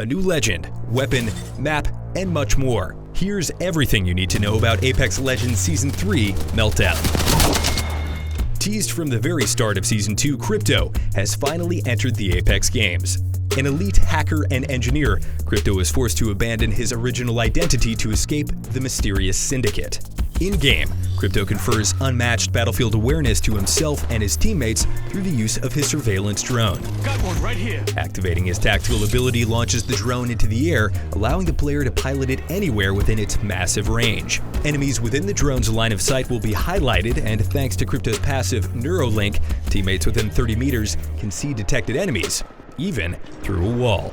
a new legend, weapon, map, and much more. Here's everything you need to know about Apex Legends Season 3 Meltdown. Teased from the very start of Season 2, Crypto has finally entered the Apex games. An elite hacker and engineer, Crypto was forced to abandon his original identity to escape the mysterious Syndicate. In-game, Crypto confers unmatched battlefield awareness to himself and his teammates through the use of his surveillance drone. Got one right here. Activating his tactical ability launches the drone into the air, allowing the player to pilot it anywhere within its massive range. Enemies within the drone's line of sight will be highlighted, and thanks to Crypto's passive Neurolink, teammates within 30 meters can see detected enemies, even through a wall.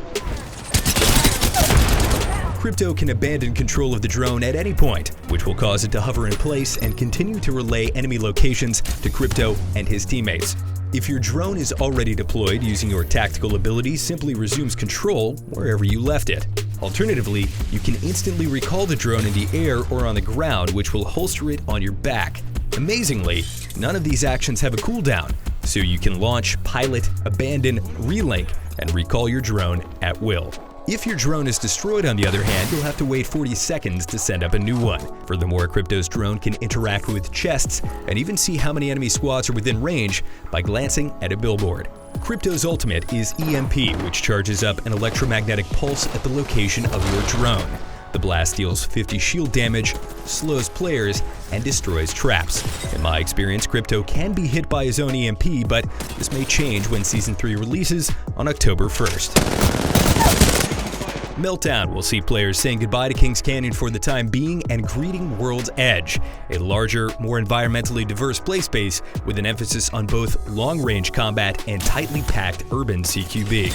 Crypto can abandon control of the drone at any point, which will cause it to hover in place and continue to relay enemy locations to Crypto and his teammates. If your drone is already deployed, using your tactical ability simply resumes control wherever you left it. Alternatively, you can instantly recall the drone in the air or on the ground, which will holster it on your back. Amazingly, none of these actions have a cooldown, so you can launch, pilot, abandon, relink, and recall your drone at will. If your drone is destroyed, on the other hand, you'll have to wait 40 seconds to send up a new one. Furthermore, Crypto's drone can interact with chests and even see how many enemy squads are within range by glancing at a billboard. Crypto's ultimate is EMP, which charges up an electromagnetic pulse at the location of your drone. The blast deals 50 shield damage, slows players, and destroys traps. In my experience, Crypto can be hit by his own EMP, but this may change when Season 3 releases on October 1st. Meltdown will see players saying goodbye to Kings Canyon for the time being and greeting World's Edge, a larger, more environmentally diverse play space with an emphasis on both long-range combat and tightly packed urban CQB.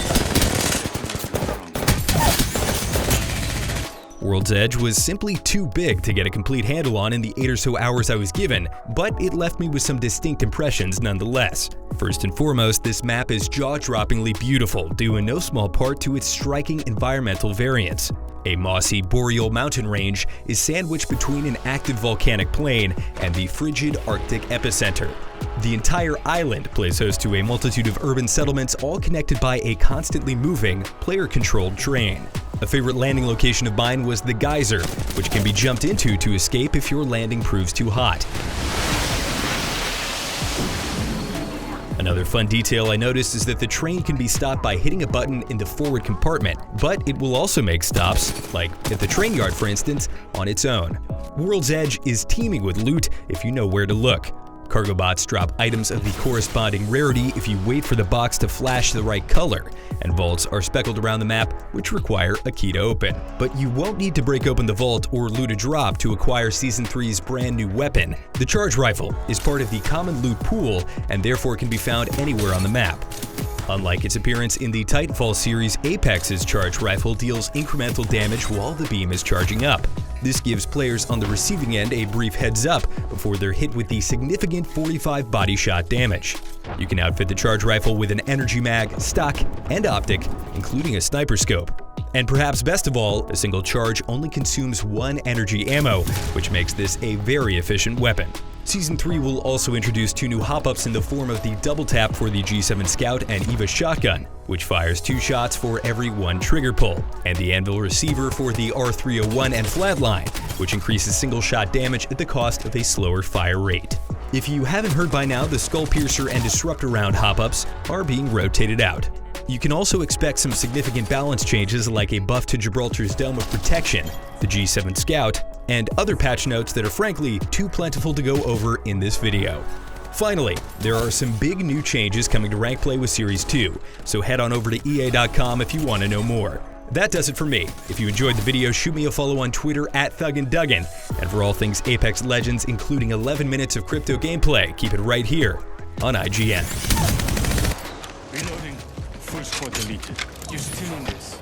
World's Edge was simply too big to get a complete handle on in the 8 or so hours I was given, but it left me with some distinct impressions nonetheless. First and foremost, this map is jaw-droppingly beautiful, due in no small part to its striking environmental variance. A mossy boreal mountain range is sandwiched between an active volcanic plain and the frigid Arctic epicenter. The entire island plays host to a multitude of urban settlements, all connected by a constantly moving, player-controlled train. A favorite landing location of mine was the Geyser, which can be jumped into to escape if your landing proves too hot. Another fun detail I noticed is that the train can be stopped by hitting a button in the forward compartment, but it will also make stops, like at the train yard for instance, on its own. World's Edge is teeming with loot if you know where to look. Cargo bots drop items of the corresponding rarity if you wait for the box to flash the right color, and vaults are speckled around the map which require a key to open. But you won't need to break open the vault or loot a drop to acquire Season 3's brand new weapon. The Charge Rifle is part of the common loot pool and therefore can be found anywhere on the map. Unlike its appearance in the Titanfall series, Apex's Charge Rifle deals incremental damage while the beam is charging up. This gives players on the receiving end a brief heads up before they're hit with the significant 45 body shot damage. You can outfit the Charge Rifle with an energy mag, stock, and optic, including a sniper scope. And perhaps best of all, a single charge only consumes 1 energy ammo, which makes this a very efficient weapon. Season 3 will also introduce 2 new hop-ups in the form of the double tap for the G7 Scout and EVA shotgun, which fires 2 shots for every 1 trigger pull, and the Anvil receiver for the R301 and Flatline, which increases single shot damage at the cost of a slower fire rate. If you haven't heard by now, the Skull Piercer and Disruptor round hop-ups are being rotated out. You can also expect some significant balance changes like a buff to Gibraltar's Dome of Protection, the G7 Scout, and other patch notes that are frankly too plentiful to go over in this video. Finally, there are some big new changes coming to Rank Play with Series 2, so head on over to EA.com if you want to know more. That does it for me. If you enjoyed the video, shoot me a follow on Twitter @ThugandDuggan, and for all things Apex Legends, including 11 minutes of crypto gameplay, keep it right here on IGN. Reloading. Full squad deleted. You're still in this.